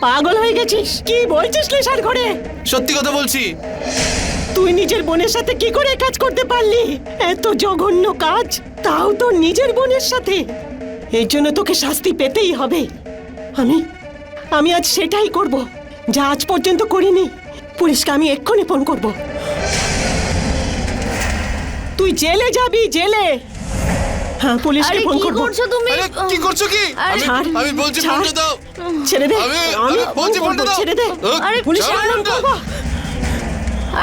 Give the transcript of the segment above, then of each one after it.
পাগল হয়ে গেছিস? কি বলছিস নেশার ঘরে? সত্যি কথা বলছি। তুই নিজের বোনের সাথে কি করে কাজ করতে পারলি? এত জঘন্য কাজ, তাও তোর নিজের বোনের সাথে। এর জন্য তোকে শাস্তি পেতেই হবে। আমি আজ সেটাই করব, যা আজ পর্যন্ত করিনি। পুলিশকে আমি এক্ষুনি ফোন করব। তুই জেলে যাবি, জেলে। হ্যাঁ, পুলিশকে ফোন করব। কি করছো তুমি? আরে কি করছো কি? ছাড়, আমি বলছি ছাড়। ফোনটা দাও। ছেড়ে দে। আমি বলছি ফোনটা দাও। ছেড়ে দে। আরে পুলিশকে ছাড় ফোন ফোনটা। করব।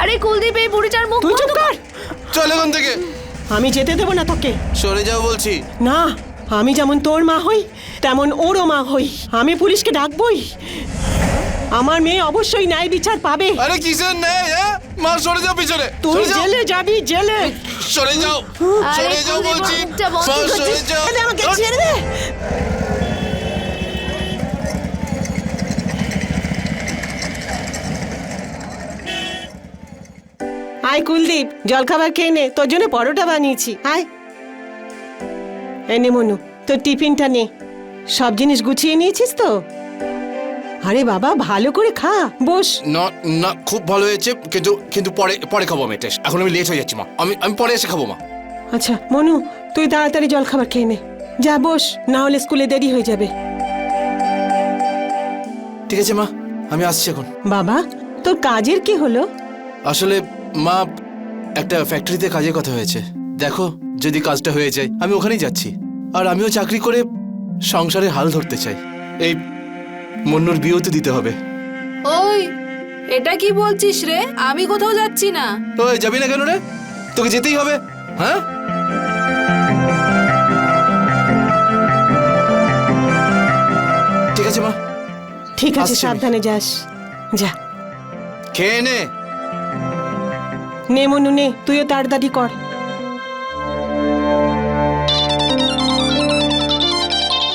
আরে কুলদীপ, এই বুড়িটার মুখ তুই বন্ধ চুপ কর। চল এখান থেকে। আমি যেতে দেব না তোকে। সরে যাও বলছি। না, আমি যেমন তোর মা হই তেমন ওরও মা হই। আমি পুলিশকে ডাকবই। আমার মেয়ে অবশ্যই ন্যায় বিচার পাবে। আরে কিসের নেই? মা সরে যাও পিছনে। তুই সরে যাও। জেলে যাবি, জেলে। সরে যাও। আরে সরে যাও কুলদীপ, বলছি। মুখটা বন্ধ মা, করছিস। সরে যাও। ছেড়ে দে আমাকে, ছেড়ে দে। আয় কুলদীপ, জলখাবার খেয়ে নে। তোর জন্য পরোটা বানিয়েছি। আয়। এই নে মনু, তোর টিফিনটা নে। সব জিনিস গুছিয়ে নিয়েছিস তো? আরে বাবা, ভালো করে খা। বস। না না, খুব ভালো হয়েছে, কিন্তু কিন্তু পরে পরে খাবো আমি এটা। এখন আমি লেট হয়ে যাচ্ছি মা। আমি পরে এসে খাবো মা। আচ্ছা মনু, তুই তাড়াতাড়ি জলখাবার খেয়ে নে। যা বস, না হলে স্কুলে দেরি হয়ে যাবে। ঠিক আছে মা, আমি আসছি এখন। বাবা, তোর কাজের কি হলো? আসলে মা, একটা ফ্যাক্টরিতে কাজের কথা হয়েছে। দেখো, যদি কাজটা হয়ে যায় আমি ওখানেই যাচ্ছি। আর আমিও চাকরি করে সংসারের হাল ধরতে চাই। এই মন্নুর বিয়েও তো দিতে হবে। ওই, এটা কি বলছিস রে? আমি কোথাও যাচ্ছি না। ওই, যাবি না কেন রে? তোকে যেতেই হবে। হ্যাঁ, ঠিক আছে মা। ঠিক আছে, আসছি আমি। সাবধানে যাস। যা। খেয়ে নে। নে মনু নে, তুইও তাড়াতাড়ি কর।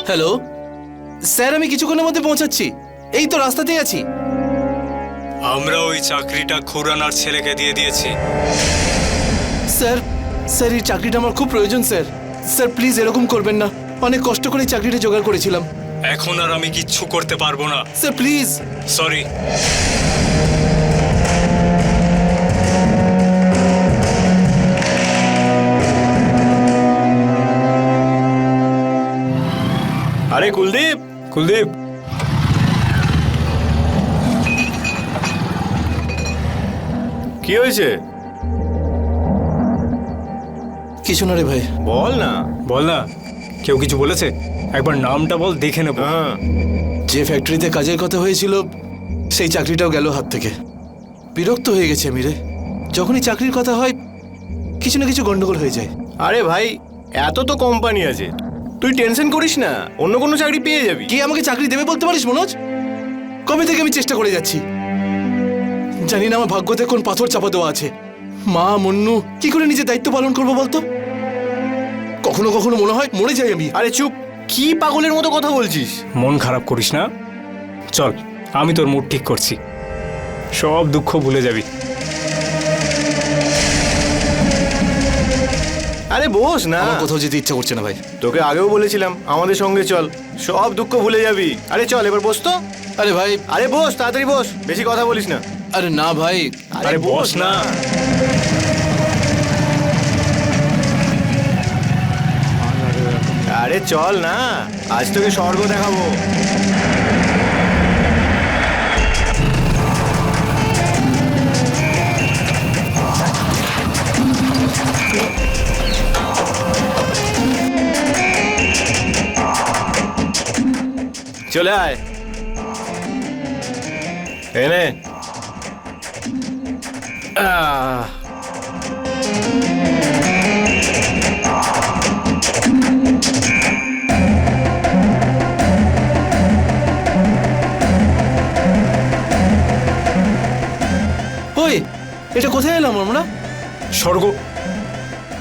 হ্যালো স্যার, আমি কিছুক্ষণের মধ্যে পৌঁছাচ্ছি। এই তো রাস্তাতেই আছি। আমরা ওই চাকরিটা খুরানার ছেলেকে দিয়ে দিয়েছি। স্যার, স্যার এই চাকরিটা আমার খুব প্রয়োজন স্যার। স্যার প্লিজ এরকম করবেন না। অনেক কষ্ট করে এই চাকরিটা জোগাড় করেছিলাম। এখন আর আমি কিচ্ছু করতে পারবো না। Sir please. সরি। আরে কুলদীপ, কুলদীপ, কি হয়েছে? কিছু না রে ভাই। বল না। বল না। কেউ কিছু বলেছে? একবার নামটা বল, দেখে নেব। হ্যাঁ, যে ফ্যাক্টরিতে কাজের কথা হয়েছিল সেই চাকরিটাও গেল হাত থেকে। বিরক্ত হয়ে গেছে আমি রে। যখনই চাকরির কথা হয় কিছু না কিছু গন্ডগোল হয়ে যায়। আরে ভাই, এত তো কোম্পানি আছে, তুই টেনশন করিস না, অন্য কোনো চাকরি পেয়ে যাবি। কে আমাকে চাকরি দেবে বলতে পারিস মনোজ? কবে থেকে আমি চেষ্টা করে যাচ্ছি। জানি না আমার ভাগ্যতে কোন পাথর চাপা দেওয়া আছে। মা, মন্নু, কি করে নিজের দায়িত্ব পালন করবো বলতো? কখনো কখনো মনে হয় মরে যাই আমি। আরে চুপ, কি পাগলের মতো কথা বলছিস? মন খারাপ করিস না। চল, আমি তোর মুড ঠিক করছি। সব দুঃখ ভুলে যাবি। আরে বস না। আমার কোথাও যেতে ইচ্ছা করছে না ভাই। তোকে আগেও বলেছিলাম আমাদের সঙ্গে চল, সব দুঃখ ভুলে যাবি। আরে চল, এবার বস তো। আরে ভাই, আরে বস, তাড়াতাড়ি বস, বেশি কথা বলিস না। আরে না ভাই। আরে বস না। আরে চল না, আজ তোকে স্বর্গ দেখাবো। চলে আয়, এনে। ওই, এটা কোথায় এলাম আমরা? স্বর্গ।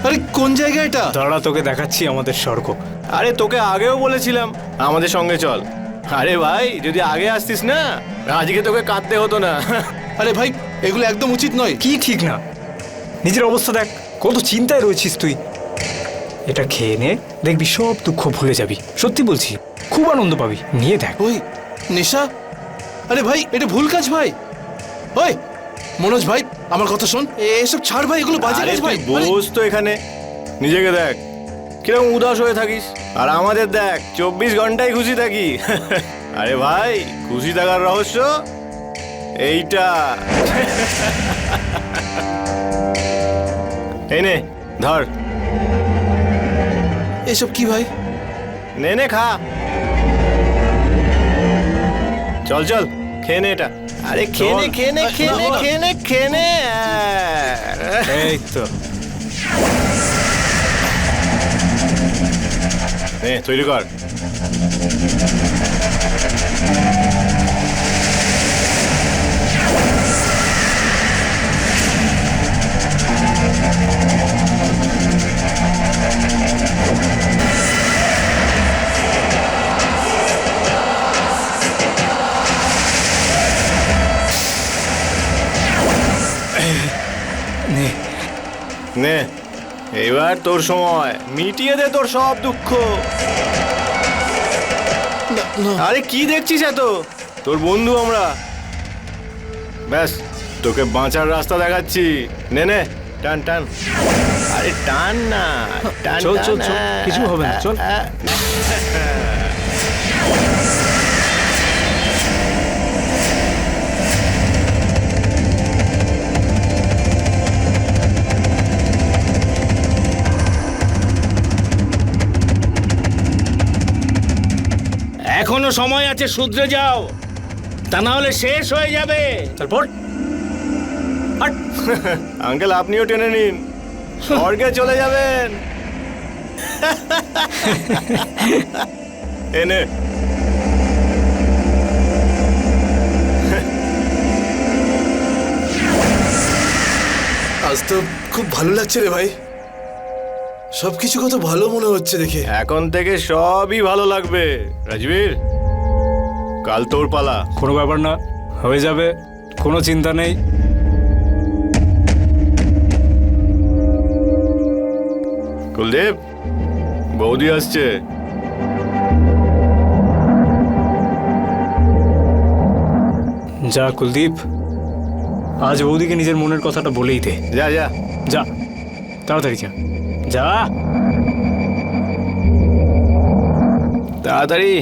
আরে কোন জায়গা এটা? দাঁড়া, তোকে দেখাচ্ছি আমাদের স্বর্গ। আরে তোকে আগেও বলেছিলাম আমাদের সঙ্গে চল। আরে ভাই, যদি আগে আসতিস না, আজকে তোকে কাঁদতে হতো না। আরে ভাই, এগুলো একদম উচিত নয়। কি ঠিক না? নিজের অবস্থা দেখ, কত চিন্তায় রয়েছিস তুই। এটা খেয়ে নে, দেখবি সব দুঃখ ভুলে যাবি। সত্যি বলছি, খুব আনন্দ পাবি। নিয়ে দেখ। ওই নেশা, আরে ভাই এটা ভুল কাজ ভাই। ওই মনোজ ভাই আমার কথা শোন, এসব ছাড় ভাই, এগুলো বাজে আরে কাজ ভাই। তুই বস তো এখানে, নিজেকে দেখ কিরকম উদাস হয়ে থাকিস, আর আমাদের দেখ 24 ঘন্টাই খুশি থাকি। আরে ভাই খুশি থাকার রহস্য এইটা। এই নে ধর, এসব কি ভাই? নে নে খা, চল চল খেয়ে নে এটা। আরে খেয়ে নে খেয়ে নে খেয়ে নে খেয়ে নে খেয়ে নে। এই তো নে তৈরি কর। নে নে এবার তোর সময়, মিটিয়ে দে তোর সব দুঃখ। আরে কি দেখছিস এত, তোর বন্ধু আমরা, ব্যাস তোকে বাঁচার রাস্তা দেখাচ্ছি। নে নে টান টান, আরে টান না, টান চল, টান, চল, চল, কিছু হবে না, চল। এখনো সময় আছে, শুধরে যাও, তা না হলে শেষ হয়ে যাবে। তারপর আঙ্কেল আপনিও টেনে নিন, স্বর্গে চলে যাবেন। এনে আজ তো খুব ভালো লাগছে রে ভাই, সবকিছু কত ভালো মনে হচ্ছে দেখে। এখন থেকে সবই ভালো লাগবে রাজবীর, কাল তোর পালা। কোনো ব্যাপার না, হয়ে যাবে, কোনো চিন্তা নেই। কুলদীপ বৌদি আসছে। যা কুলদীপ, আজ বৌদিকে নিজের মনের কথাটা বলেই দে। যা যা, যা তাড়াতাড়ি যা, যা তাড়াতাড়ি।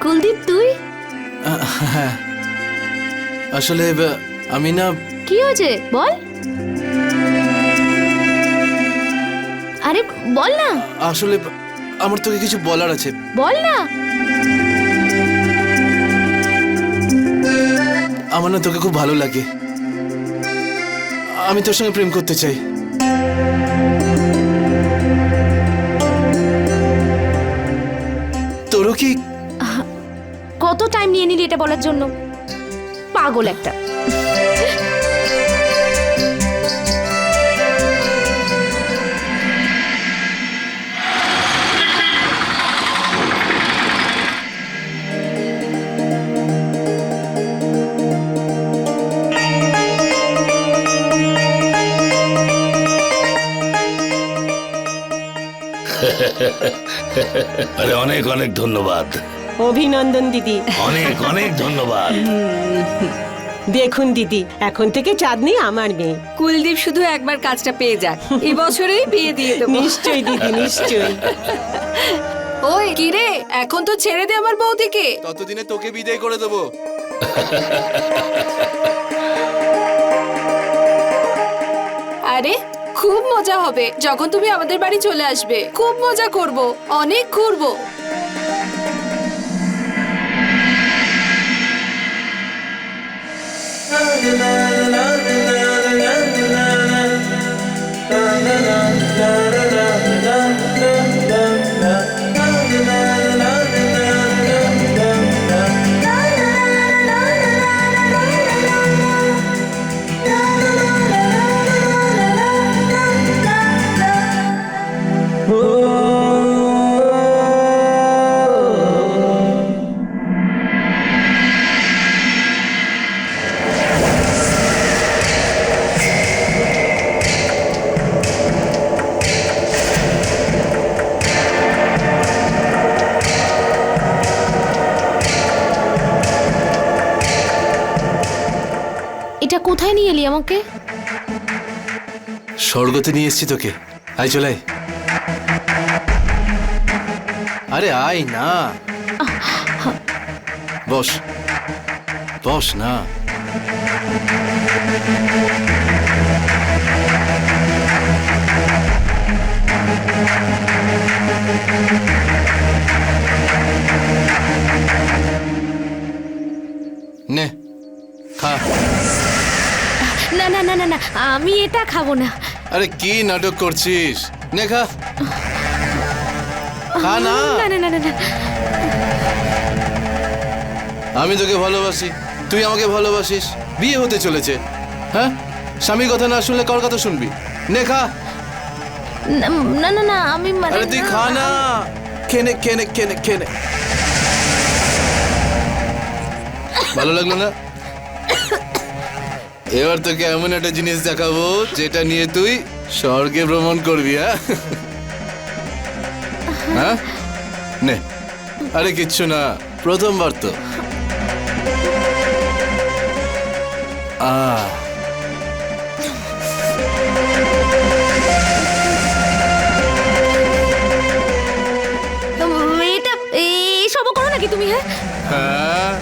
কুলদীপ তুই? আসলে আমি না, কি হয়েছে বল। আরে বল না, আসলে আমার তোকে কিছু বলার আছে। বল না। আমার না তোকে খুব ভালো লাগে, আমি তোর সঙ্গে প্রেম করতে চাই। তোরও কি? কত টাইম নিয়ে নিলি এটা বলার জন্য, পাগল একটা। আরে অনেক অনেক ধন্যবাদ, অভিনন্দন দিদি। অনেক অনেক ধন্যবাদ। দেখুন দিদি, এখন থেকে চাঁদনি আমার মেয়ে। কুলদীপ শুধু একবার কাজটা পেয়ে যাক, এই বছরেই বিয়ে দিয়ে দেবো। নিশ্চয়ই দিদি, নিশ্চয়ই। ওই কি রে, এখন তো ছেড়ে দে আমার বৌদিকে। ততদিনে তোকে বিদায় করে দেবো। আরে খুব মজা হবে যখন তুমি আমাদের বাড়ি চলে আসবে, খুব মজা করব, অনেক ঘুরবো। কোথায় নিয়ে এলি আমাকে? স্বর্গতে নিয়ে এসছি তোকে। আয় চলে আয়। আরে আয় না, বস বস না। নে খা। না না না না না, আমি এটা খাবো না। আরে কি নাটক করছিস? নে খা, খা না। না না না না না। আমি তোকে ভালোবাসি, তুই আমাকে ভালোবাসিস, বিয়ে হতে চলেছে। হ্যাঁ, স্বামীর কথা না শুনলে কার কথা শুনবি? নে খা। না না না না, আমি মানে আরে তুই খা না, খেনে খেনে খেনে খেনে। ভালো লাগলো না? এবার তোকে এমন একটা জিনিস দেখাবো যেটা নিয়ে তুই স্বর্গে ভ্রমণ করবি। হ্যাঁ হ্যাঁ, নে। আরে কিচ্ছু না, প্রথমবার তো। এটা এইসবও করো নাকি তুমি? হ্যাঁ হ্যাঁ,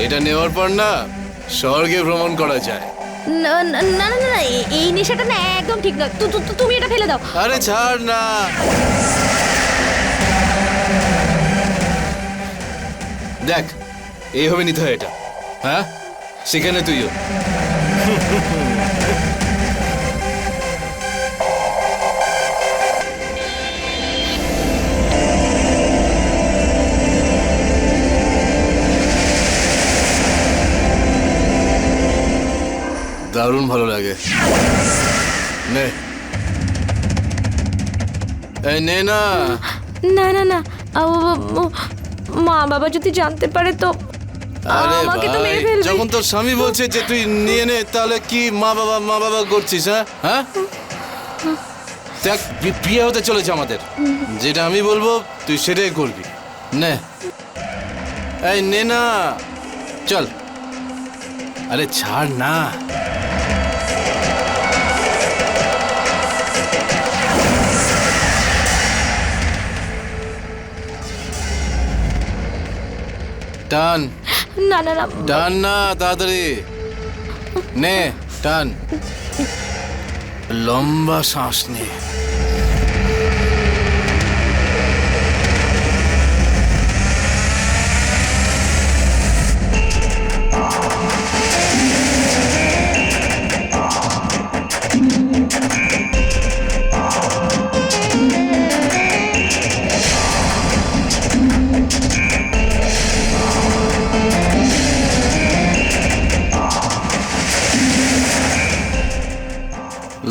এটা নেওয়ার পর না স্বর্গে ভ্রমণ করা যায়। না না না না না, এই নেশাটা না একদম ঠিক না। তুমি এটা ফেলে দাও। আরে ছাড় না। দেখ, এইভাবে নিতে হয় এটা। হ্যাঁ, সেখানে তুইও। দারুণ ভালো লাগে। নে, এই নে না। না না না, মা বাবা যদি জানতে পারে তো আরে আমাকে তো ভাই, মেরে ফেলবে। যখন তোর স্বামী বলছে যে তুই নিয়ে নে, তাহলে কি মা বাবা করছিস? হ্যাঁ হ্যাঁ, দেখ বিয়ে হতে চলেছে আমাদের, যেটা আমি বলবো তুই সেটাই করবি। নে, এই নে না, চল। আরে ছাড় না। টান না না না, টান না, তাড়াতাড়ি নে, টান। লম্বা শ্বাস নে।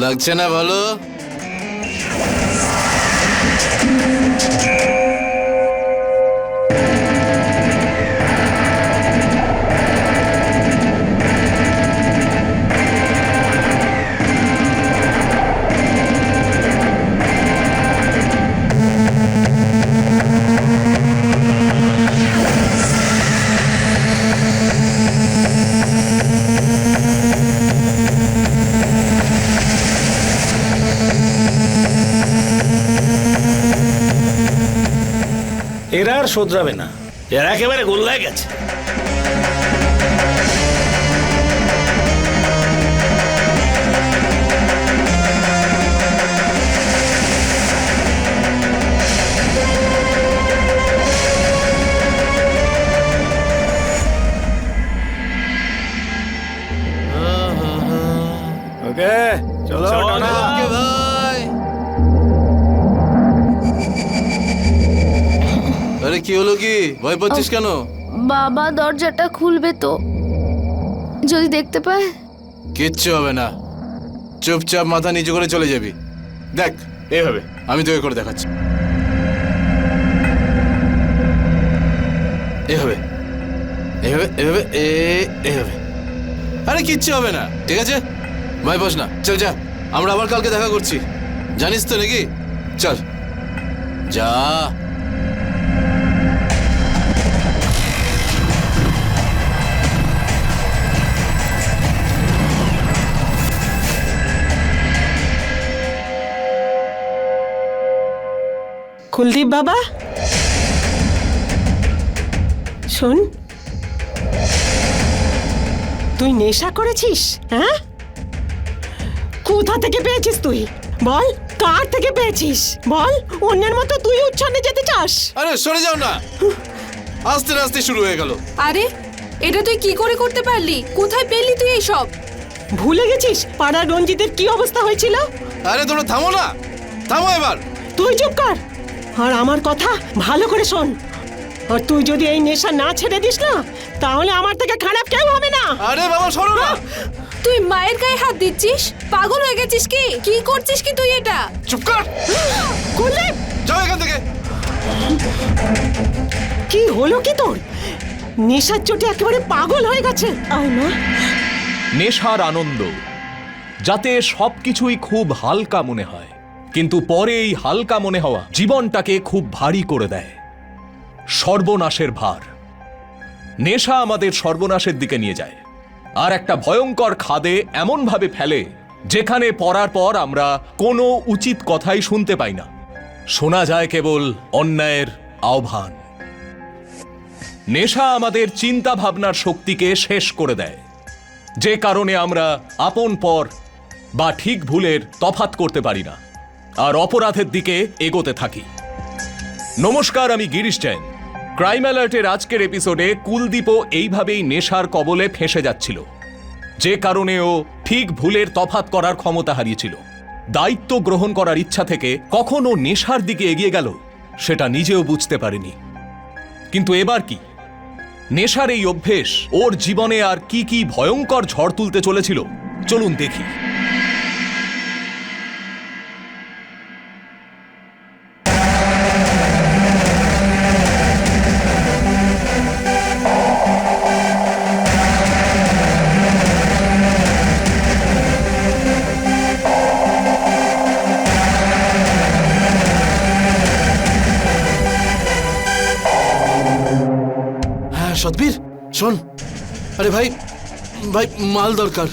লাগছে না ভালো? এরা আর শোধরাবে না, এরা একেবারে গোল্লায় গেছে। ওকে চলো, টাটা। ওকে ভাই। আরে কি হলো, কি ভয় পাচ্ছিস কেন? বাবা দরজাটা খুলবে তো যদি দেখতে পায়? কিচ্ছু হবে না, চুপচাপ মাথা নিচু করে চলে যাবি। দেখ এইভাবে, আমি তোকে করে দেখাচ্ছি। এভাবে এভাবে এভাবে এভাবে। আরে কিচ্ছু হবে না, ঠিক আছে? ভয় পাস না, চল যা। আমরা আবার কালকে দেখা করছি, জানিস তো নাকি? চল যা। কুলদীপ বাবা, শোন, তুই নেশা করেছিস? হ্যাঁ, কোথা থেকে পেয়েছিস তুই? বল, কার থেকে পেয়েছিস? বল, অন্যের মতো তুই উচ্ছন্নে যেতে চাস? আরে সরে যাও না, আস্তে আস্তে শুরু হয়ে গেল। আরে এটা তুই কি করে করতে পারলি? কোথায় পেলি তুই এইসব? ভুলে গেছিস পাড়ার রঞ্জিতের কি অবস্থা হয়েছিল? আরে তোমরা থামো না, থামো এবার। তুই চুপ কর, আর আমার কথা ভালো করে শোন। আর তুই যদি এই নেশা না ছেড়ে দিস না, তাহলে আমার থেকে খারাপ কেউ হবে না। আরে বাবা সরো না। তুই মায়ের গায়ে হাত দিচ্ছিস? পাগল হয়ে গেছিস কি? কি করছিস কি তুই এটা? চুপ কর, কুলদীপ, যাও এখান থেকে। কি হলো কি তোর? নেশার চোটে একেবারে পাগল হয়ে গেছে। আয় মা। নেশার আনন্দ, যাতে সবকিছুই খুব হালকা মনে হয়, কিন্তু পরে এই হালকা মনে হওয়া জীবনটাকে খুব ভারী করে দেয়। সর্বনাশের ভার। নেশা আমাদের সর্বনাশের দিকে নিয়ে যায়, আর একটা ভয়ঙ্কর খাদে এমনভাবে ফেলে যেখানে পড়ার পর আমরা কোনো উচিত কথাই শুনতে পাই না। শোনা যায় কেবল অন্যায়ের আহ্বান। নেশা আমাদের চিন্তা ভাবনার শক্তিকে শেষ করে দেয়, যে কারণে আমরা আপন পর বা ঠিক ভুলের তফাৎ করতে পারি না, আর অপরাধের দিকে এগোতে থাকি। নমস্কার, আমি গিরিশ জৈন। ক্রাইম অ্যালার্টের আজকের এপিসোডে কুলদীপও এইভাবেই নেশার কবলে ফেঁসে যাচ্ছিল, যে কারণে ও ঠিক ভুলের তফাৎ করার ক্ষমতা হারিয়েছিল। দায়িত্ব গ্রহণ করার ইচ্ছা থেকে কখনো নেশার দিকে এগিয়ে গেল সেটা নিজেও বুঝতে পারেনি। কিন্তু এবার কি? নেশার এই অভ্যেস ওর জীবনে আর কি কি ভয়ঙ্কর ঝড় তুলতে চলেছিল, চলুন দেখি। হ্যাঁ সতবীর, শোন। আরে ভাই, ভাই মাল দরকার।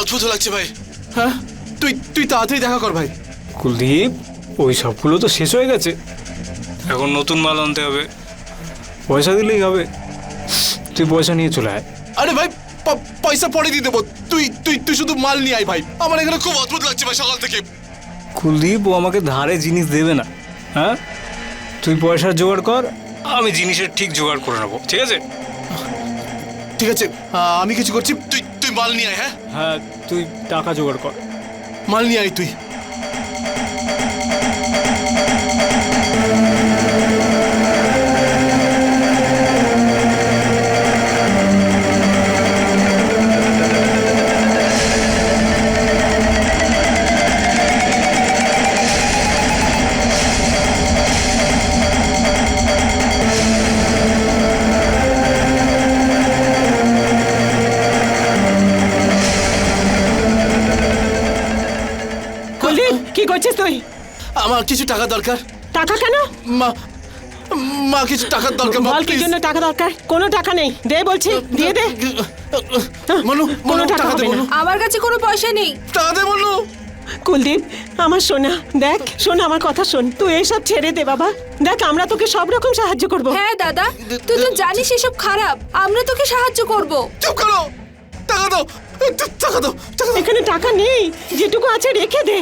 অদ্ভুত লাগছে ভাই। হ্যাঁ, তুই তুই তাড়াতাড়ি দেখা কর ভাই। কুলদীপ, ওই সবগুলো তো শেষ হয়ে গেছে, এখন নতুন মাল আনতে হবে। পয়সা দিলেই হবে, তুই পয়সা নিয়ে চলে আয়। আরে ভাই, পয়সা পরে দিয়ে দেবো। তুই তুই তুই শুধু মাল নিয়ে আয় ভাই। আমার এখানে খুব অদ্ভুত লাগছে ভাই সকাল থেকে। কুলদীপ, ও আমাকে ধারে জিনিস দেবে না। হ্যাঁ, তুই পয়সা জোগাড় কর, আমি জিনিসের ঠিক জোগাড় করে নেবো, ঠিক আছে? ঠিক আছে, আমি কিছু করছি, তুই তুই মাল নিয়ে আয়। হ্যাঁ হ্যাঁ, তুই টাকা জোগাড় কর। মাল নিয়ে আয় তুই। কুলদীপ, কি করছিস তুই? আমার কিছু টাকা দরকার। টাকা কেন? মা, মা কিছু টাকার দরকার। মা, বল কি please। জন্য টাকা দরকার? কোনো টাকা নেই, দে বলছি, দিয়ে দে। মনু, কোনো মনু, টাকা টাকা দে হবে না। মনু। আমার কাছে কোনো পয়সা নেই। টাকা দে মনু। কুলদীপ, আমার সোনা, দেখ, শোন আমার কথা শোন। তুই এইসব ছেড়ে দে বাবা। দেখ, আমরা তোকে সব রকম সাহায্য করব। হ্যাঁ দাদা, তুই তো জানিস এসব খারাপ। আমরা তোকে সাহায্য করব। চুপ করো, টাকা দাও, টাকা দাও, টাকা দাও। এখানে টাকা নেই, যেটুকু আছে রেখে দে।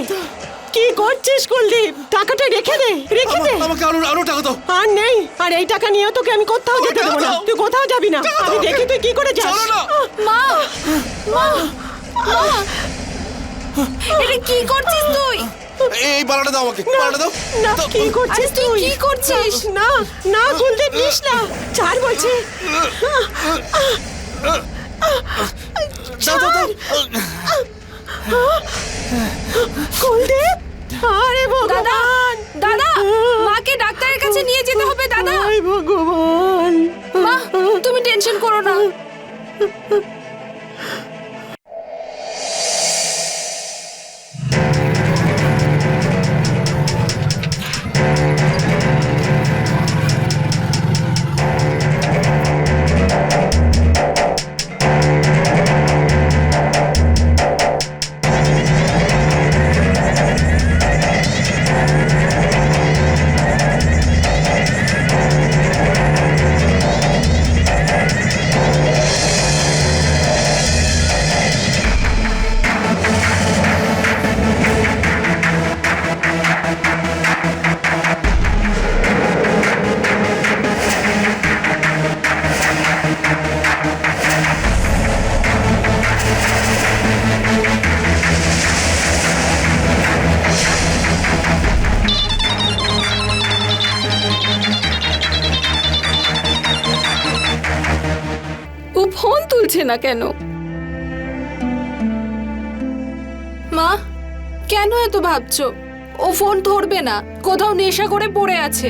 কি করছিস কুলদীপ? টাকাটা রেখে দে, রেখে দে। আমাকে আরো আরো টাকা দাও। আর নেই, আর এই টাকা নিয়ে তোকে আমি কোথাও যেতে দেবো না। তুই কোথাও যাবি না, আমি দেখি তুই কি করে যাস। চলো না। মা, মা, মা, এটা কি করছিস তুই? এই বালাটা দাও আমাকে, বালাটা দাও। না, কি করছিস আরে তুই তুই? কি করছিস? না, না কুলদীপ, নিস না, ছাড় বলছি। দাও, দাও, দাও। কুলদীপ, আরে দাদা, ভগবান, দাদা, মাকে ডাক্তারের কাছে নিয়ে যেতে হবে দাদা। আরে ভগবান। মা, তুমি টেনশন করো না। ফোন তুলছে না কেন? মা, কেন এত ভাবছো? ও ফোন ধরবে না, কোথাও নেশা করে পড়ে আছে।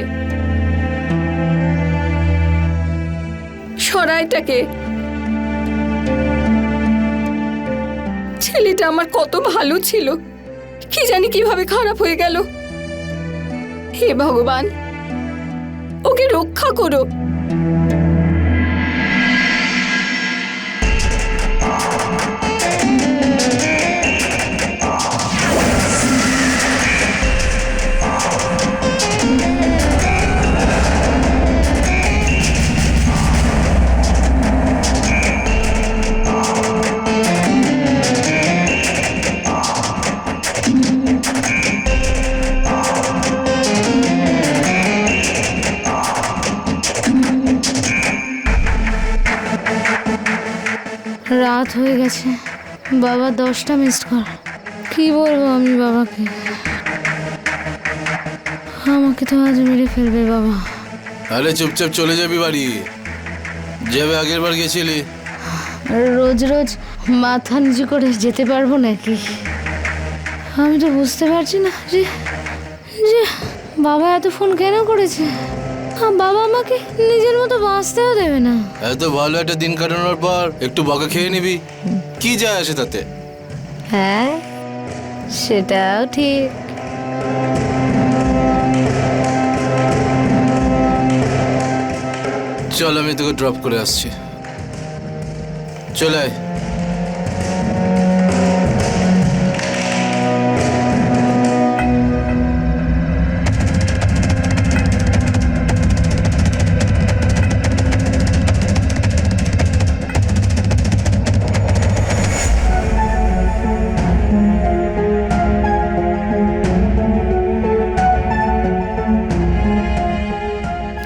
সরাইটাকে, ছেলেটা আমার কত ভালো ছিল, কি জানি কিভাবে খারাপ হয়ে গেল। হে ভগবান, ওকে রক্ষা করো। রাত হয়ে গেছে, বাবা 10টা মিসড কল। কি বলবো আমি বাবাকে? আমাকে তো আজ মেরে ফেলবে বাবা। আরে চুপচাপ চলে যাবি বাড়ি, যাবে আগের বার গেছিলি। রোজ রোজ মাথা নিচু করে যেতে পারবো নাকি? আমি তো বুঝতে পারছি না যে যে বাবা এত ফোন কেন করেছে। বাবা আমাকে নিজের মতো বাঁচতেও দেবে না। এত ভালো একটা দিন কাটানোর পর একটু বকা খেয়ে নিবি, কি যায় আসে তাতে? হ্যাঁ, সেটাও ঠিক। চল আমি তোকে ড্রপ করে আসছি, চলে আয়।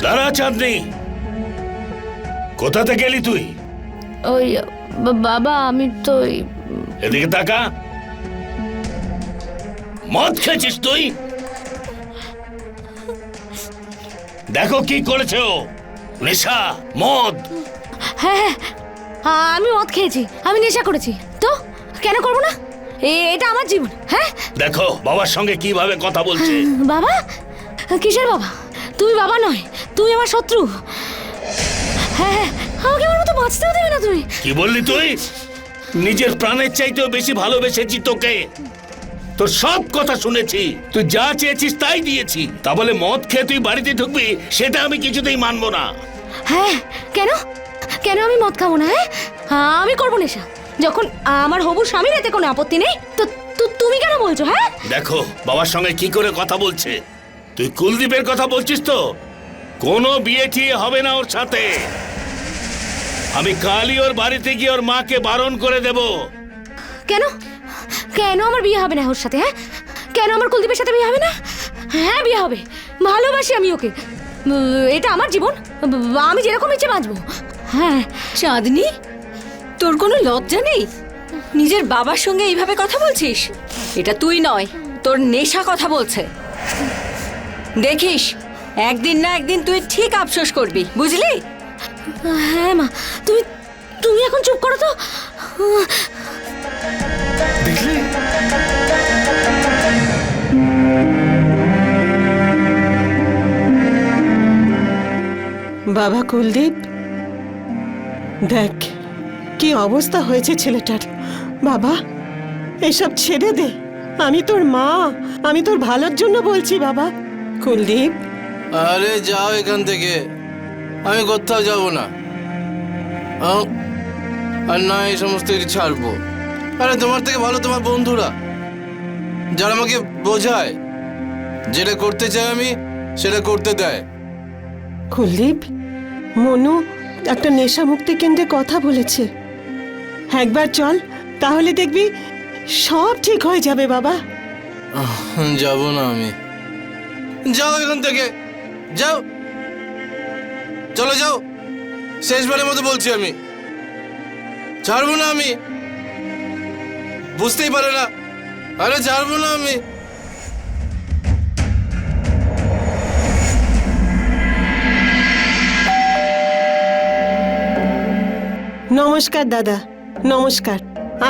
দাঁড়া চাঁদনি, কোথাতে গেলি তুই? ওই বাবা, আমি তো এদিকে তাকা। মদ খেয়েছিস তুই? দেখো কি করেছে ও, নেশা, মদ। হ্যাঁ হ্যাঁ, আমি মদ খেয়েছি, আমি নেশা করেছি। তো কেন করবো না? এটা আমার জীবন। হ্যাঁ, দেখো বাবার সঙ্গে কিভাবে কথা বলছে। বাবা? কিসের বাবা? তুই বাবা নয়, তুই আমার শত্রু। হ্যাঁ হ্যাঁ, আমাকে আমার মতো বাঁচতেও দেবে না তুই। কি বললি তুই? নিজের প্রাণের চাইতেও বেশি ভালোবেসেছি তোকে, তোর সব কথা শুনেছি, তুই যা চেয়েছিস তাই দিয়েছি। তা বলে মদ খেয়ে তুই বাড়িতে ঢুকবি, সেটা আমি কিছুতেই মানবো না। হ্যাঁ, কেন কেন আমি মদ খাবো না? হ্যাঁ, আমি করবো নেশা যখন আমার হবু স্বামীর এতে কোনো আপত্তি নেই। তো তুমি কেন বলছো? হ্যাঁ দেখো বাবার সঙ্গে কি করে কথা বলছে। তুই কুলদীপের কথা বলছিস তো? কোনো বিয়ে টিয়ে হবে না ওর সাথে। আমি কালই ওর বাড়িতে গিয়ে ওর মাকে বারণ করে দেব। কেন কেন আমার বিয়ে হবে না ওর সাথে? হ্যাঁ, কেন আমার কুলদীপের সাথে বিয়ে হবে না? হ্যাঁ, বিয়ে হবে, ভালোবাসি আমি ওকে। এটা আমার জীবন, আমি যেরকম ইচ্ছে বাঁচবো। হ্যাঁ। চাঁদনি, তোর কোনো লজ্জা নেই? নিজের বাবার সঙ্গে এইভাবে কথা বলছিস? এটা তুই নয়, তোর নেশা কথা বলছে। দেখিস, একদিন না একদিন তুই ঠিক আফসোস করবি, বুঝলি? হ্যাঁ মা, তুমি এখন চুপ করো তো। দেখলি? বাবা কুলদীপ, দেখ কি অবস্থা হয়েছে ছেলেটার। বাবা, এসব ছেড়ে দে, আমি তোর মা, আমি তোর ভালোর জন্য বলছি বাবা। কুলদীপ, আরে যাও এখান থেকে, আমি কোথাও যাব না। আর না এই সমস্ত কিছু ছাড়বো। আরে তোমার থেকে ভালো তোমার বন্ধুরা, যারা আমাকে বোঝায়, যেটা করতে চাই আমি সেটা করতে দেয়। কুলদীপ, মনু একটা নেশা মুক্তি কেন্দ্রে কথা বলেছে, একবার চল, তাহলে দেখবি সব ঠিক হয়ে যাবে বাবা। যাব না আমি। যাও এখান থেকে, যাও, চলো যাও, শেষবারের মতো বলছি আমি, ছাড়বো না আমি। বুঝতেই পারে না, আরে ছাড়বো না আমি। নমস্কার দাদা, নমস্কার।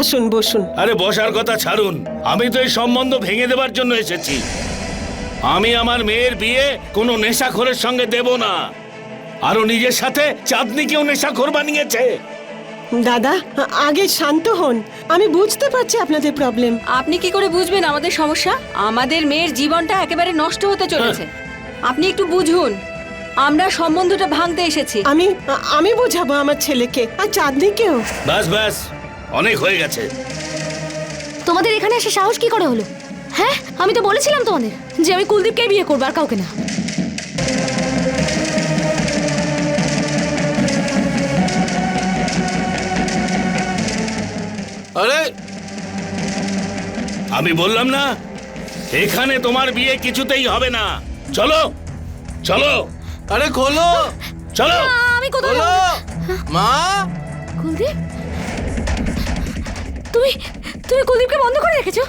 আসুন, বসুন। আরে বসার কথা ছাড়ুন, আমি তো এই সম্বন্ধ ভেঙে দেবার জন্য এসেছি। আমি আমার মেয়ের বিয়ে কোনো নেশাখোরের সঙ্গে দেব না। আরো নিজের সাথে চাঁদনিকেও নেশাখোর বানিয়েছে। দাদা, আগে শান্ত হন। আমি বুঝতে পারছি আপনাদের প্রবলেম। আপনি কি করে বুঝবেন আমাদের সমস্যা? আমাদের মেয়ের জীবনটা একেবারে নষ্ট হতে চলেছে। আপনি একটু বুঝুন, আমরা সম্বন্ধটা ভাঙতে এসেছি। আমি বোঝাবো আমার ছেলেকে আর চাঁদনিকেও। ব্যাস ব্যাস, অনেক হয়ে গেছে। তোমাদের এখানে এসে সাহস কি করে হলো? হ্যাঁ, আমি তো বলেছিলাম তোমাদের যে আমি কুলদীপকে বিয়ে করবো, আর কাউকে না। আরে আমি বললাম না, এখানে তোমার বিয়ে কিছুতেই হবে না। চলো চলো আরে খোলো, চলো। আমি কোথাও খোলো। মা, কুলদীপ, তুমি তুমি কুলদীপকে বন্ধ করে রেখেছো?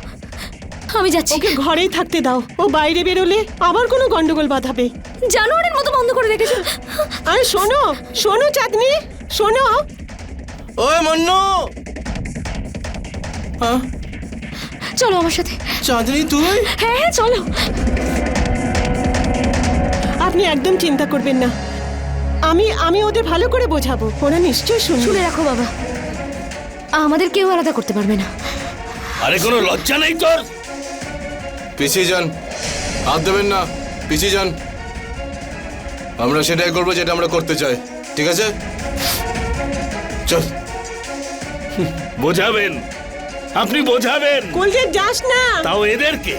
আমি যাচ্ছি। ওকে ঘরেই থাকতে দাও, ও বাইরে বেরোলে আবার কোনো গন্ডগোল বাঁধাবে। জানোয়ারের মতো বন্ধ করে রেখেছো। আরে শোনো, শোনো চাঁদনি, শোনো। ওই মন্নু। হ্যাঁ, চলো আমার সাথে। চাঁদনি তুই? হ্যাঁ হ্যাঁ, চলো। আপনি একদম চিন্তা করবেন না, আমি ওদের ভালো করে বোঝাবো, ওরা নিশ্চয়ই শুনবে। শুনে রাখো বাবা, আমাদের কেউ আলাদা করতে পারবে না। আরে কোনো লজ্জা নেই তোর? পিছিয়ে যান, হাত দেবেন না, পিছিয়ে যান। আমরা সেটাই করবো যেটা আমরা করতে চাই, ঠিক আছে? চল। বোঝাবেন, আপনি বোঝাবেন, কুলদীপ যাস না। তাও এদেরকে।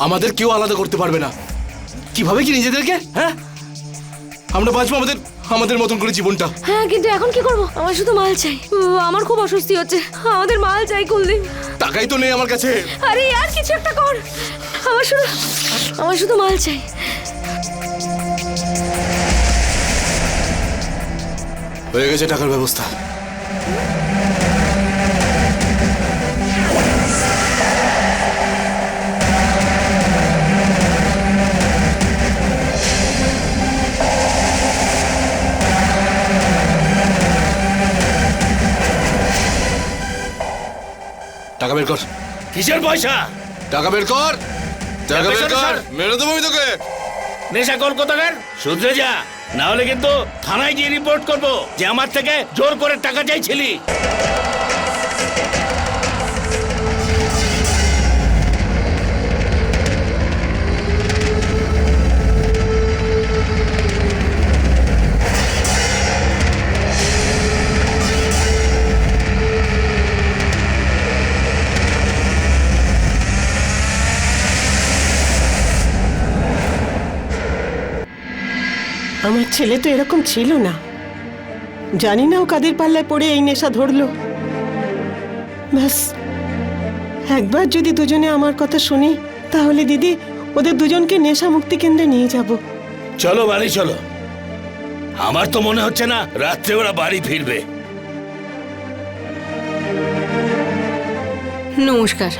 আমাদের কেউ আলাদা করতে পারবে না। কিভাবে কি নিজেদেরকে? হ্যাঁ, আমরা বাঁচবো আমাদের মতন করে জীবনটা। হ্যাঁ, কিন্তু এখন কি করব? আমার শুধু মাল চাই। আমার খুব অস্বস্তি হচ্ছে। আমাদের মাল চাই কুলদীপ। টাকাই তো নেই আমার কাছে। আরে আর কিছু একটা কর। আমার শুধু মাল চাই। হয়ে গেছে টাকার ব্যবস্থা। টাকা বের কর। কিসের পয়সা? টাকা বের কর, টাকা বের কর, মেরে দেবো আমি তোকে। নেশা কর কোথাকার, শুধরে যা, না হলে কিন্তু থানায় গিয়ে রিপোর্ট করবো যে আমার থেকে জোর করে টাকা চাইছিলি। আমার ছেলে তো এরকম ছিল না, জানি না ও কাদের পাল্লায় পড়ে এই নেশা ধরলো। ব্যাস একবার যদি দুজনে আমার কথা শুনি, তাহলে দিদি ওদের দুজনকে নেশা মুক্তি কেন্দ্রে নিয়ে যাব। চলো বাড়ি চলো। আমার তো মনে হচ্ছে না রাত্রে ওরা বাড়ি ফিরবে। নমস্কার।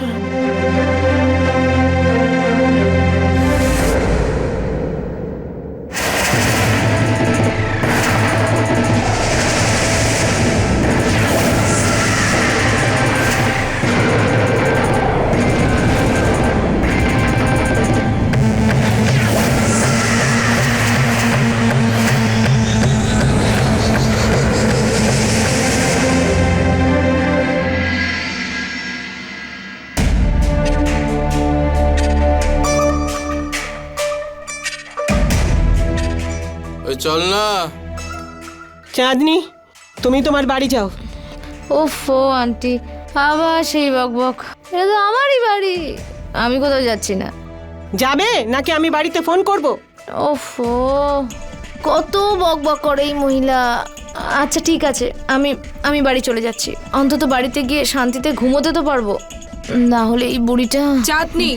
চল না। চাঁদনি, তুমি তোমার বাড়ি যাও। ওফো আন্টি, আবার সেই বকবক। এটা তো আমারই বাড়ি, আমি কোথাও যাচ্ছি না। যাবে নাকি আমি বাড়িতে ফোন করব? ওফো, কত বকবক করে এই মহিলা। আচ্ছা ঠিক আছে, আমি বাড়ি চলে যাচ্ছি। অন্তত বাড়িতে গিয়ে শান্তিতে ঘুমোতে তো পারবো, না হলে এই বুড়িটা। চাঁদনি,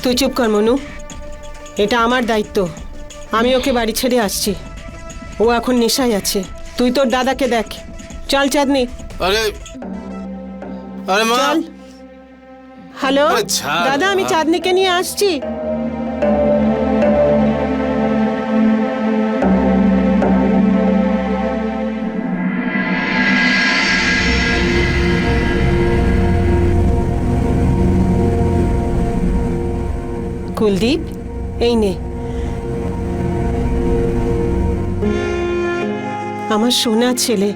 তুই চুপ কর মনু, এটা আমার দায়িত্ব। আমি ওকে বাড়ি ছেড়ে আসছি, ও এখন নেশায় আছে। তুই তোর দাদাকে দেখ। চল চাঁদনি, আরে আরে মা, চল। হ্যালো আরে ছাড় দাদা, আমি মা। চাঁদনিকে নিয়ে আসছি। কুলদীপ, এই নে। আমার সোনা ছেলে।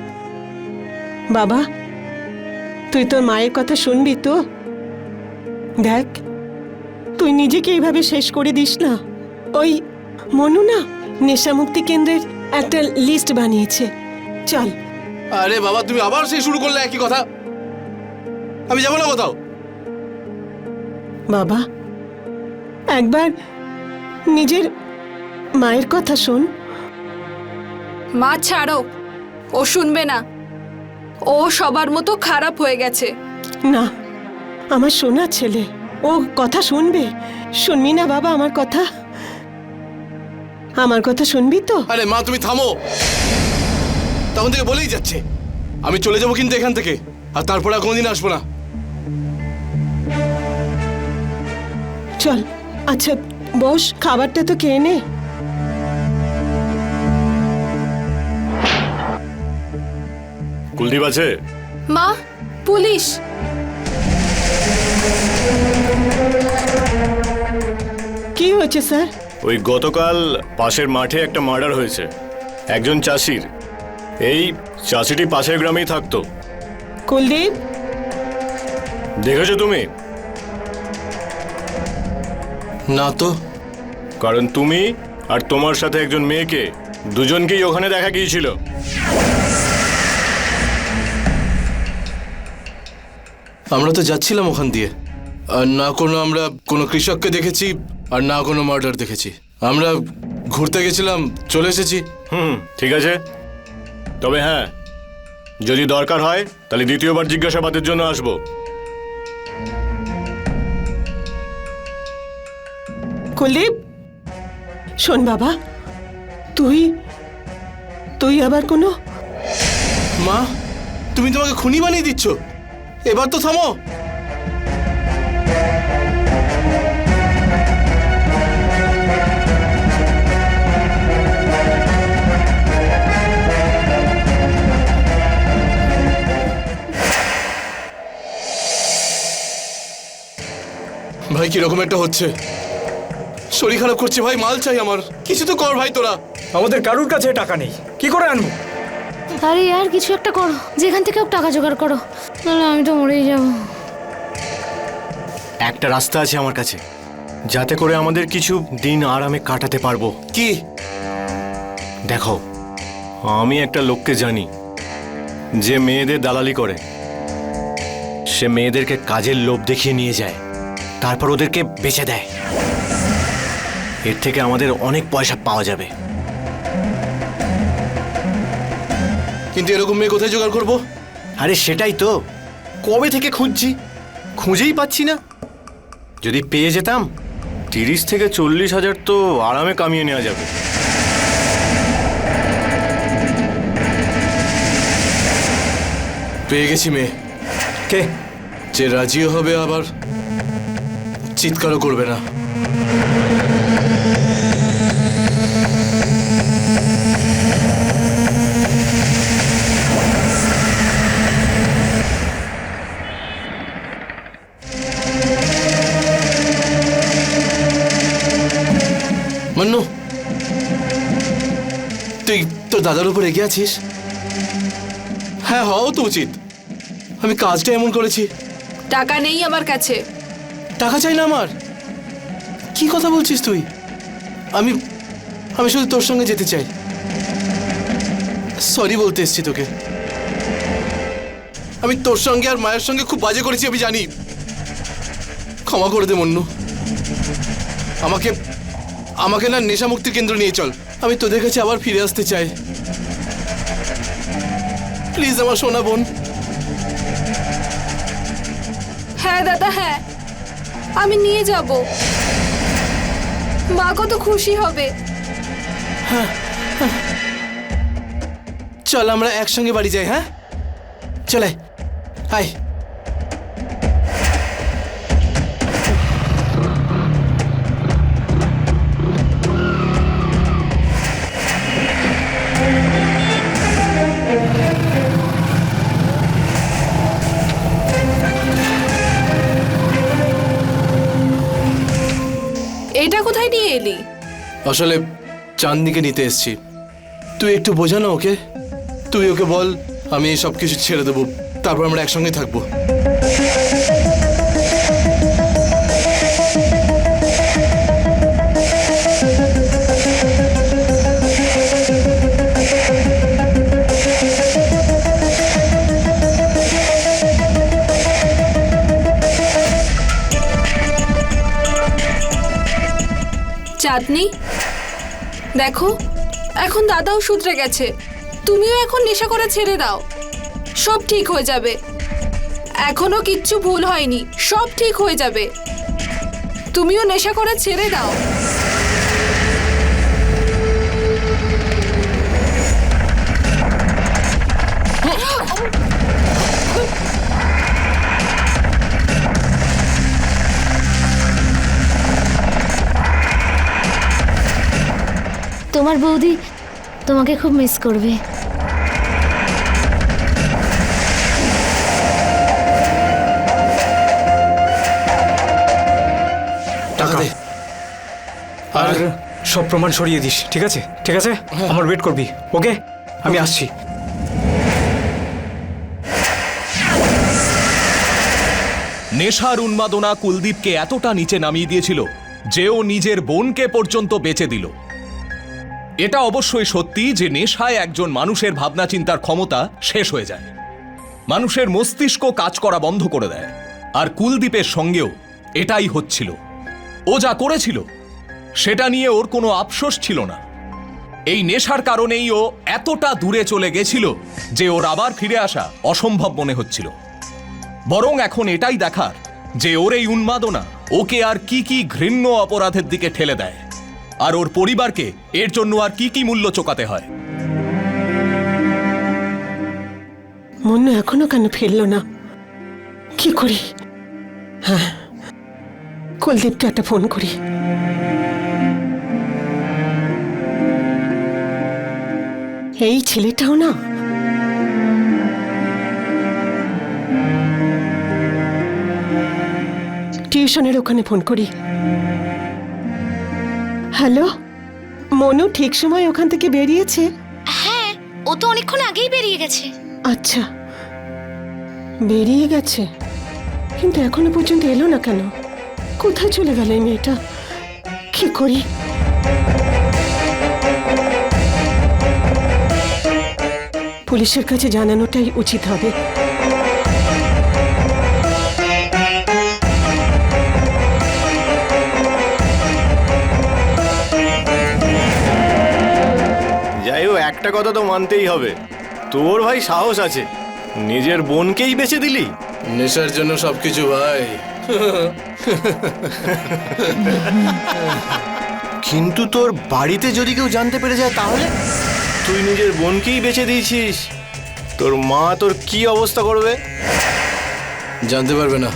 বাবা, তুই তোর মায়ের কথা শুনবি তো? দেখ, তুই নিজেকে এইভাবে শেষ করে দিস না। ওই মনু না নেশামুক্তি কেন্দ্রের একটা লিস্ট বানিয়েছে, চল। আরে বাবা, তুমি আবার সেই শুরু করলে একই কথা। আমি যাবো না কোথাও। বাবা, একবার নিজের মায়ের কথা শোন। মা ছাড়ো, ও শুনবে না। ও সবার মতো খারাপ হয়ে গেছে। না, আমার সোনা ছেলে, ও কথা শুনবে। শুনবি না বাবা আমার কথা? আমার কথা শুনবি তো? আরে মা, তুমি থামো। তখন থেকে বলেই যাচ্ছে আমি চলে যাবো কিন্তু এখান থেকে, আর তারপরে আর কোনোদিন আসবো না। চল, আচ্ছা বস, খাবারটা তো খেয়ে নে। কুলদীপ আছে? মা, পুলিশ! কি হয়েছে স্যার? ওই গতকাল পাশের মাঠে একটা মার্ডার হয়েছে একজন চাষির। এই চাষিটি পাশের গ্রামেই থাকতো। কুলদীপ, দেখেছো তুমি? না তো। কারণ তুমি আর তোমার সাথে একজন মেয়েকে, দুজনকেই ওখানে দেখা গিয়েছিল। আমরা তো যাচ্ছিলাম ওখান দিয়ে, আর না আমরা কোনো কৃষককে দেখেছি, আর না কোনো মার্ডার দেখেছি। আমরা ঘুরতে গেছিলাম, চলে এসেছি। ঠিক আছে, তবে হ্যাঁ, যদি দরকার হয় তাহলে দ্বিতীয়বার জিজ্ঞাসাবাদের জন্য আসবো। কুলদীপ, শোন বাবা, তুই তুই আবার কোনো... মা, তুমি তোমাকে খুনি বানিয়ে দিচ্ছ। এবার তো থামো। ভাই, কিরকম একটা হচ্ছে, শরীর খারাপ করছে ভাই, মাল চাই আমার, কিছু তো কর ভাই তোরা। আমাদের কারুর কাছে টাকা নেই, কি করে আনবো? আরে আর কিছু একটা করো, যেখান থেকে হোক টাকা জোগাড় করো, নাহলে আমি তো মরেই যাবো। একটা রাস্তা আছে আমার কাছে, যাতে করে আমাদের কিছু দিন আরামে কাটাতে পারবো। কি? দেখো, আমি একটা লোককে জানি যে মেয়েদের দালালি করে। সে মেয়েদেরকে কাজের লোভ দেখিয়ে নিয়ে যায়, তারপর ওদেরকে বেচে দেয়। এর থেকে আমাদের অনেক পয়সা পাওয়া যাবে। কিন্তু এরকম মেয়ে কোথায় জোগাড় করবো? আরে সেটাই তো, কবে থেকে খুঁজছি, খুঁজেই পাচ্ছি না। যদি পেয়ে যেতাম 30 থেকে 40 হাজার তো আরামে কামিয়ে নেওয়া যাবে। পেয়ে গেছি মেয়ে। কে? যে রাজিও হবে, আবার চিৎকারও করবে না। মান্নু, তুই তোর দাদার উপর রেগে আছিস? হ্যাঁ, হওয়াও তো উচিত। আমি কাজটা এমন করেছি। টাকা নেই আমার কাছে। টাকা চাই না আমার? কি কথা বলছিস তুই? আমি আমি শুধু তোর সঙ্গে যেতে চাই। সরি বলতে এসছি তোকে। আমি তোর সঙ্গে আর মায়ের সঙ্গে খুব বাজে করেছি, আমি জানি। ক্ষমা করে দে মন্নু। আমাকে আমাকে না নেশামুক্তি কেন্দ্র নিয়ে চল। আমি তোদের কাছে আবার ফিরে আসতে চাই। প্লিজ আমার সোনা বোন। হ্যাঁ দাদা, হ্যাঁ, আমি নিয়ে যাব। মা কত খুশি হবে। চল আমরা একসঙ্গে বাড়ি যাই। হ্যাঁ, চলে আয়। এই আসলে চাঁদনিকে নিতে এসেছি। তুই একটু বোঝা না ওকে, তুই ওকে বল আমি সব কিছু ছেড়ে দেবো, তারপর আমরা একসঙ্গে থাকবো। চাঁদনি, দেখো এখন দাদাও শুধরে গেছে, তুমিও এখন নেশা করে ছেড়ে দাও, সব ঠিক হয়ে যাবে। এখনো কিচ্ছু ভুল হয়নি, সব ঠিক হয়ে যাবে। তুমিও নেশা করে ছেড়ে দাও। তোমার বৌদি তোমাকে খুব মিস করবে। টাকা দে। আর সব প্রমাণ সরিয়ে দিস, ঠিক আছে? ঠিক আছে, আমার ওয়েট করবি। ওকে, আমি আসছি। নেশার উন্মাদনা কুলদীপকে এতটা নিচে নামিয়ে দিয়েছিল যে ও নিজের বোনকে পর্যন্ত বেচে দিল। এটা অবশ্যই সত্যি যে নেশায় একজন মানুষের ভাবনা চিন্তার ক্ষমতা শেষ হয়ে যায়, মানুষের মস্তিষ্ক কাজ করা বন্ধ করে দেয়। আর কুলদীপের সঙ্গেও এটাই হচ্ছিল। ও যা করেছিল সেটা নিয়ে ওর কোনো আফসোস ছিল না। এই নেশার কারণেই ও এতটা দূরে চলে গেছিল যে ওর আবার ফিরে আসা অসম্ভব মনে হচ্ছিল। বরং এখন এটাই দেখার যে ওর এই উন্মাদনা ওকে আর কি কি ঘৃণ্য অপরাধের দিকে ঠেলে দেয়, আর ওর পরিবারকে এর জন্য আর কি কি মূল্য চোকাতে হয়। মন্নু এখনো কেন ফিরল না? কি করি? হ্যাঁ, কুলদীপকে একটা ফোন করি। এই ছেলেটাও না, টিউশনের ওখানে ফোন করি। হ্যালো, মনু ঠিক সময় ওখান থেকে বেরিয়েছে? হ্যাঁ, ও তো অনেকক্ষণ আগেই বেরিয়ে গেছে। আচ্ছা, বেরিয়ে গেছে, কিন্তু এখনো পর্যন্ত এলো না কেন? কোথায় চলে গেল এই মেয়েটা? কি করি? পুলিশের কাছে জানানোটাই উচিত হবে। যাই হোক, একটা কথা তো মানতেই হবে, তোর ভাই সাহস আছে, নিজের বোনকেই বেচে দিলি। নেশার জন্য সবকিছু ভাই। কিন্তু তোর বাড়িতে যদি কেউ জানতে পেরে যায় তাহলে? তুই নিজের বোনকেই বেচে দিয়েছিস, তোর মা তোর কি অবস্থা করবে? জানতে পারবে না।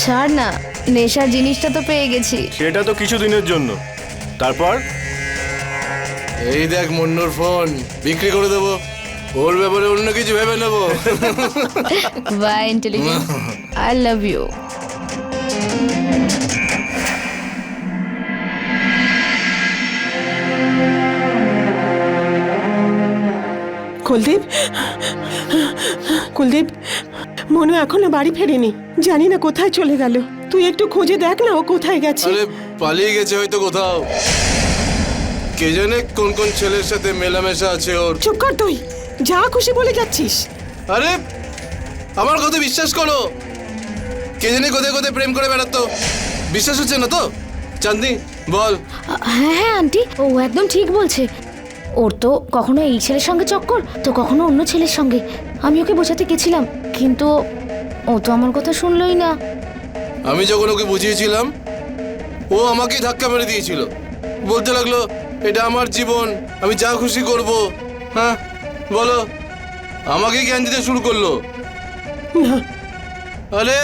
ছাড় না, নেশার জিনিসটা তো পেয়ে গেছি। সেটা তো কিছু দিনের জন্য, তারপর? এই দেখ মন্নুর ফোন, বিক্রি করে দেবো, ওর ব্যাপারে অন্য কিছু ভেবে নেবো। By intelligence, I love you. Kuldeep, Kuldeep, Manu এখনো বাড়ি ফেরেনি, জানি না কোথায় চলে গেল। তুই একটু খুঁজে দেখ না ও কোথায় গেছে। আরে পালিয়ে গেছে হয়তো কোথাও, কে জানে কোন কোন ছেলের সাথে মেলামেশা আছে ওর। চুপ কর তুই, যা খুশি বলে যাচ্ছিস। আরে আমার কথা বিশ্বাস করো, কে জানে কোথায় কোথায় প্রেম করে বেড়াতো। বিশ্বাস হচ্ছে না তো? চাঁদনি বল। হ্যাঁ হ্যাঁ আন্টি, ও একদম ঠিক বলছে। ওর তো কখনো এই ছেলের সঙ্গে চক্কর, তো কখনো অন্য ছেলের সঙ্গে। আমি ওকে বোঝাতে গেছিলাম, কিন্তু ও তো আমার কথা শুনলই না। আমি যখন ওকে বুঝিয়েছিলাম ও আমাকে ধাক্কা মেরে দিয়েছিল, বলতে লাগলো এটা আমার জীবন, আমি যা খুশি করব। হ্যাঁ বলো, আমাকে জ্ঞান দিতে শুরু করলো। না, আরে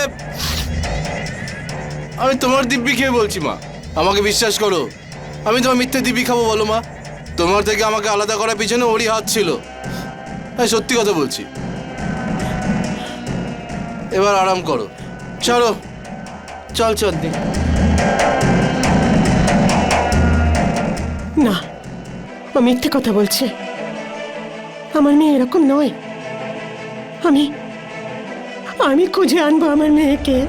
আমি তোমার দিব্যি খেয়ে বলছি মা, আমাকে বিশ্বাস করো। আমি তোমার মিথ্যে দিব্যি খাবো বলো মা? তোমার থেকে আমাকে আলাদা করার পিছনে ওরই হাত ছিল। হ্যাঁ সত্যি কথা বলছি। এবার আরাম করো। চলো, চল চাঁদনি। না, ও মিথ্যে কথা বলছে। আমার মেয়ে এরকম নয়। আমি খুঁজে আনবো আমার মেয়েকে।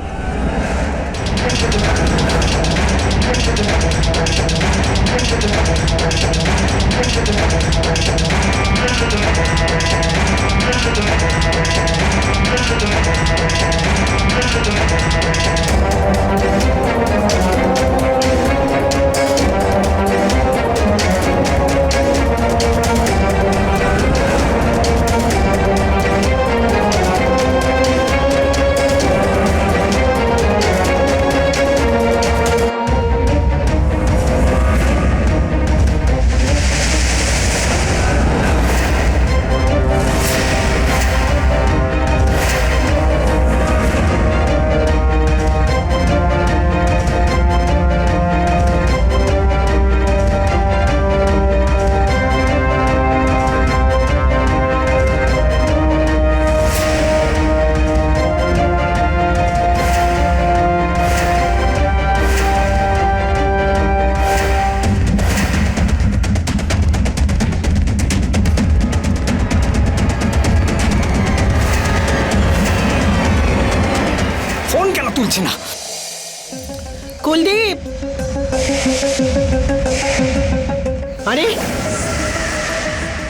ফোন কেন তুলছে না? কুলদীপ, আরে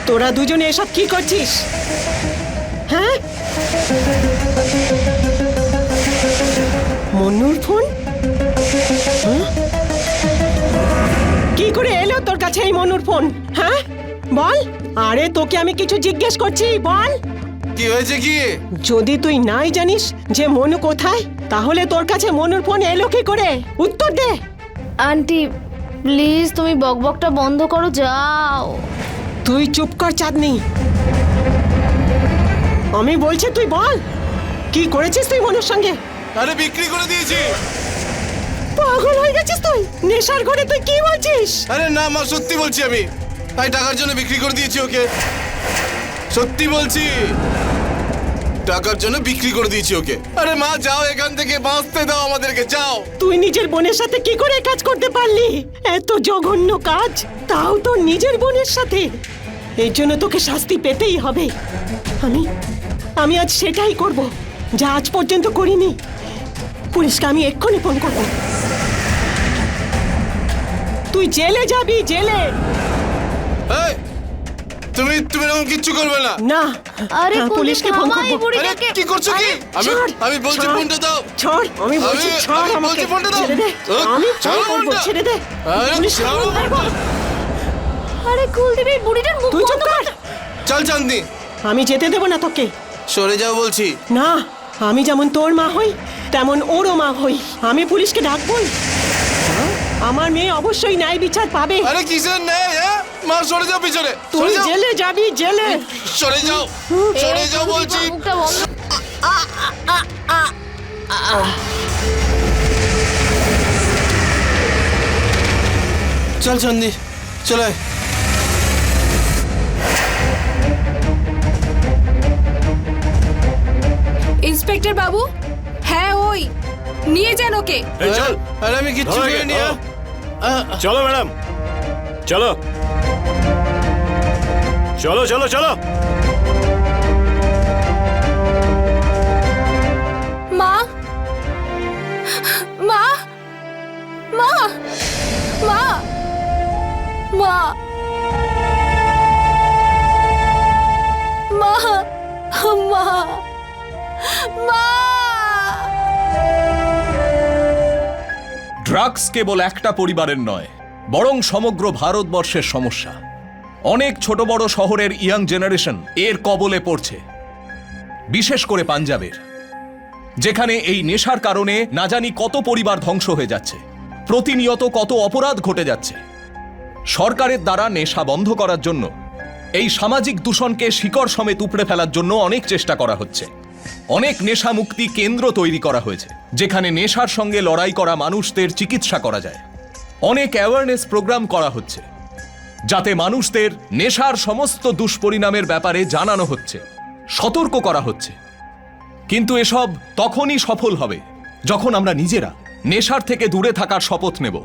তোরা দুজনে এসব কি করছিস? হ্যাঁ, মন্নুর ফোন? হ্যাঁ? কি করে এলো তোর কাছে এই মন্নুর ফোন? হ্যাঁ বল। আরে তোকে আমি কিছু জিজ্ঞেস করছি, বল। কি হয়েছে কি? যদি তুই নাই জানিস যে মনু কোথায়, তাহলে তোর কাছে মনুর ফোন এলো কি করে? উত্তর দে। আন্টি প্লিজ তুমি বকবকটা বন্ধ করো, যাও। তুই চুপ কর চাঁদনি। আমি বলছি তুই বল, কি করেছিস তুই মনুর সঙ্গে? আরে বিক্রি করে দিয়েছি। পাগল হয়ে গেছিস তুই? নেশার ঘরে তুই কি বলছিস? আরে না মা, সত্যি বলছি আমি। তাই টাকার জন্য বিক্রি করে দিয়েছি ওকে। সত্যি বলছি, টাকার জন্য বিক্রি করে দিয়েছি ওকে। আরে মা যাও এখান থেকে, বাঁচতে দাও আমাদেরকে, যাও। তুই নিজের বোনের সাথে কি করে কাজ করতে পারলি? এত জঘন্য কাজ, তাও তোর নিজের বোনের সাথে। এর জন্য তোকে শাস্তি পেতেই হবে। আমি আজ সেটাই করব, যা আজ পর্যন্ত করিনি। পুলিশকে আমি এক্ষুনি ফোন করব। তুই জেলে যাবি, জেলে। এই, তুমি এরকম কিচ্ছু করবে না। না, আরে হ্যাঁ, পুলিশকে ফোন থামাই করব। বুড়ি। আরে কি করছো কি? আমি বলছি ছাড়, ফোনটা দাও। ছাড়, আমি বলছি আমি- ছাড় আমি আমাকে। বলছি ফোনটা দাও। ছেড়ে দে, আমি ফোন ছাড়ো করব, ফোনটা। ছেড়ে দে। আরে পুলিশকে ছাড়ো ফোন করব। আরে কুলদীপ এই বুড়িটার মুখ তুই চুপ বন্ধ কর। কর। চল চাঁদনি, আমি যেতে দেব না তোকে। সরে যাও বলছি। না, আমি যেমন তোর মা হই তেমন ওরও মা হই। আমি পুলিশকে ডাকবই। আমার মেয়ে অবশ্যই ন্যায় বিচার পাবে। আরে কিসের নেই? হ্যাঁ মা, সরে যাও পিছনে, তুই সরে যাও, জেলে যাবি, জেলে। সরে যাও, সরে যাও বলছি। মুখটা বন্ধ। চল চাঁদনি, চলে আয়। ইন্সপেক্টর বাবু, হ্যাঁ ওই নিয়ে যান ওকে। এই চল, আরে আমি কিচ্ছু ধরো একে, করিনি। ধরো। চলো ম্যাডাম, চলো চলো চলো চলো। মা, মা, মা, মা, মা, মা, মা, মা। ড্রাগস কেবল একটা পরিবারের নয়, বরং সমগ্র ভারতবর্ষের সমস্যা। অনেক ছোট বড় শহরের ইয়াং জেনারেশন এর কবলে পড়ছে, বিশেষ করে পাঞ্জাবের, যেখানে এই নেশার কারণে না জানি কত পরিবার ধ্বংস হয়ে যাচ্ছে, প্রতিনিয়ত কত অপরাধ ঘটে যাচ্ছে। সরকারের দ্বারা নেশা বন্ধ করার জন্য, এই সামাজিক দূষণকে শিকড় সমেত উপড়ে ফেলার জন্য অনেক চেষ্টা করা হচ্ছে। অনেক নেশা মুক্তি কেন্দ্র তৈরি করা হয়েছে, যেখানে নেশার সঙ্গে লড়াই করা মানুষদের চিকিৎসা করা যায়। অনেক অ্যাওয়ারনেস প্রোগ্রাম করা হচ্ছে, যাতে মানুষদের নেশার সমস্ত দুষ্পরিণামের ব্যাপারে জানানো হচ্ছে, সতর্ক করা হচ্ছে। কিন্তু এসব তখনই সফল হবে যখন আমরা নিজেরা নেশার থেকে দূরে থাকার শপথ নেব।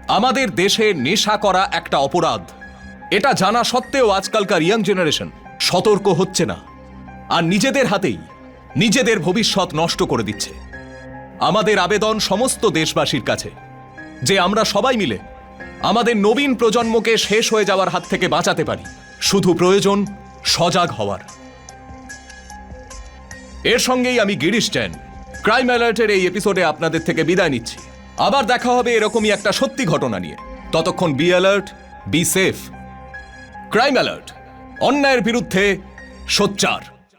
আমাদের দেশে নেশা করা একটা অপরাধ, এটা জানা সত্ত্বেও আজকালকার ইয়াং জেনারেশন সতর্ক হচ্ছে না, আর নিজেদের হাতেই নিজেদের ভবিষ্যৎ নষ্ট করে দিচ্ছে। আমাদের আবেদন সমস্ত দেশবাসীর কাছে যে আমরা সবাই মিলে আমাদের নবীন প্রজন্মকে শেষ হয়ে যাওয়ার হাত থেকে বাঁচাতে পারি। শুধু প্রয়োজন সজাগ হওয়ার। এর সঙ্গেই আমি গিরিশ জৈন ক্রাইম অ্যালার্টের এই এপিসোডে আপনাদের থেকে বিদায় নিচ্ছি। আবার দেখা হবে এরকমই একটা সত্যি ঘটনা নিয়ে। ততক্ষণ be alert, be safe. Crime alert, অন্যায়ের বিরুদ্ধে সোচ্চার।